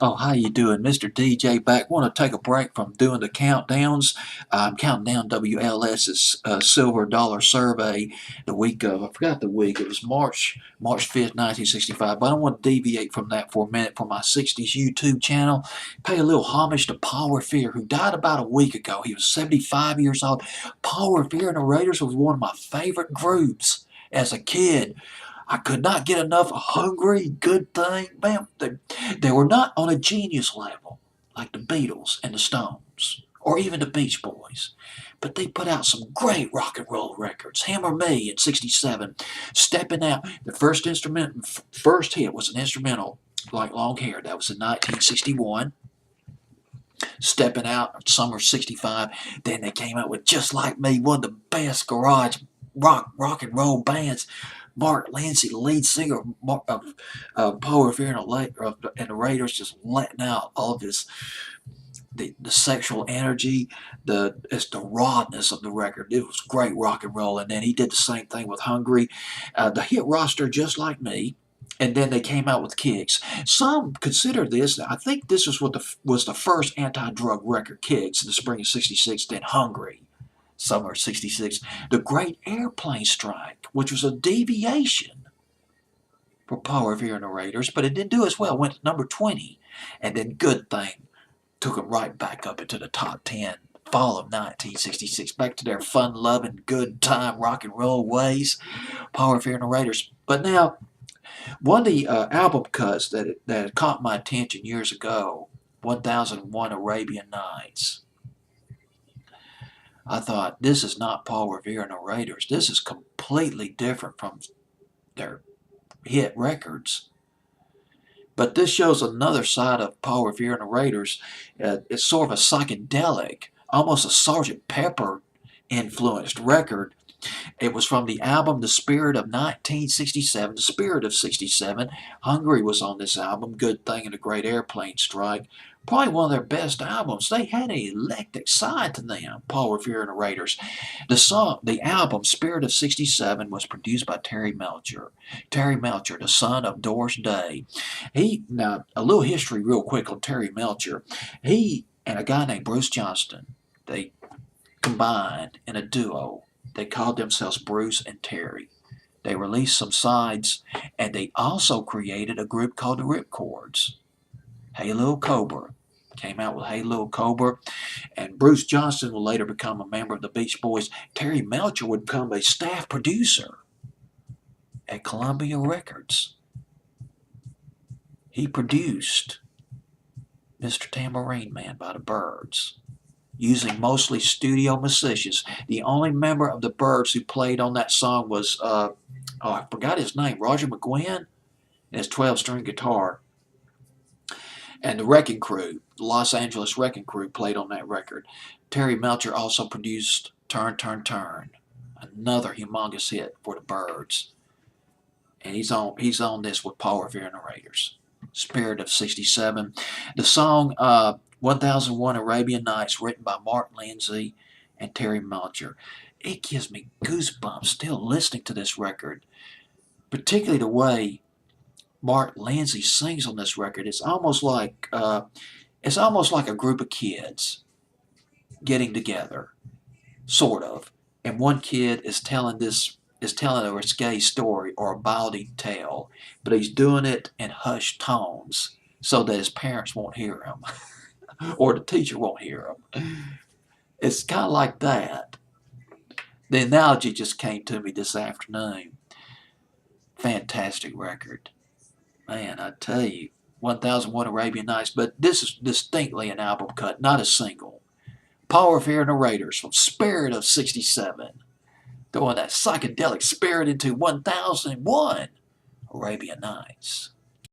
Oh, how you doing? Mr. DJ back. Want to take a break from doing the countdowns. I'm counting down WLS's silver dollar survey the week of, I forgot the week, it was March 5th, 1965. But I don't want to deviate from that for a minute for my 60s YouTube channel. Pay a little homage to Paul Revere, who died about a week ago. He was 75 years old. Paul Revere and the Raiders was one of my favorite groups as a kid. I could not get enough of Hungry, Good Thing. Man, they were not on a genius level like the Beatles and the Stones or even the Beach Boys. But they put out some great rock and roll records. Hammer Me in '67, Stepping Out. The first hit was an instrumental like Long Hair. That was in 1961. Stepping Out, summer '65. Then they came out with Just Like Me, one of the best garage rock and roll bands. Mark Lindsay, the lead singer of Paul Revere and the Raiders, just letting out all of the sexual energy, it's the rawness of the record. It was great rock and roll, and then he did the same thing with Hungry. The hit roster, Just Like Me, and then they came out with Kicks. Some consider this. I think this was the first anti-drug record, Kicks, in the spring of '66. Then Hungry, summer '66, the Great Airplane Strike, which was a deviation for Paul Revere and the Raiders, but it didn't do as well. Went to number 20, and then Good Thing took them right back up into the top 10. Fall of 1966, back to their fun-loving, good time rock and roll ways. Paul Revere and the Raiders. But now, one of the album cuts that caught my attention years ago, 1001 Arabian Nights. I thought, this is not Paul Revere and the Raiders. This is completely different from their hit records. But this shows another side of Paul Revere and the Raiders. It's sort of a psychedelic, almost a Sgt. Pepper influenced record. It was from the album The Spirit of 1967, The Spirit of '67. Hungry was on this album, Good Thing and the Great Airplane Strike. Probably one of their best albums. They had an electric side to them, Paul Revere and the Raiders. The album Spirit of '67 was produced by Terry Melcher. Terry Melcher, the son of Doris Day. Now, a little history real quick on Terry Melcher. He and a guy named Bruce Johnston, they combined in a duo. They called themselves Bruce and Terry. They released some sides, and they also created a group called the Ripcords. Hey Lil Cobra came out with Hey Lil Cobra, and Bruce Johnston would later become a member of the Beach Boys. Terry Melcher would become a staff producer at Columbia Records. He produced Mr. Tambourine Man by the Byrds, using mostly studio musicians. The only member of the Byrds who played on that song was, I forgot his name, Roger McGuinn, and his 12-string guitar. And the Wrecking Crew, the Los Angeles Wrecking Crew, played on that record. Terry Melcher also produced Turn, Turn, Turn, another humongous hit for the Byrds. And he's on this with Paul Revere and the Raiders. Spirit of '67. The song 1001 Arabian Nights, written by Mark Lindsay and Terry Melcher. It gives me goosebumps still listening to this record, particularly the way Mark Lindsay sings on this record. It's almost like a group of kids getting together, sort of, and one kid is telling a risque story or a bawdy tale, but he's doing it in hushed tones so that his parents won't hear him or the teacher won't hear him. It's kind of like that. The analogy just came to me this afternoon. Fantastic record. Man, I tell you, 1001 Arabian Nights, but this is distinctly an album cut, not a single. Paul Revere and the Raiders from Spirit of '67. Throwing that psychedelic spirit into 1001 Arabian Nights.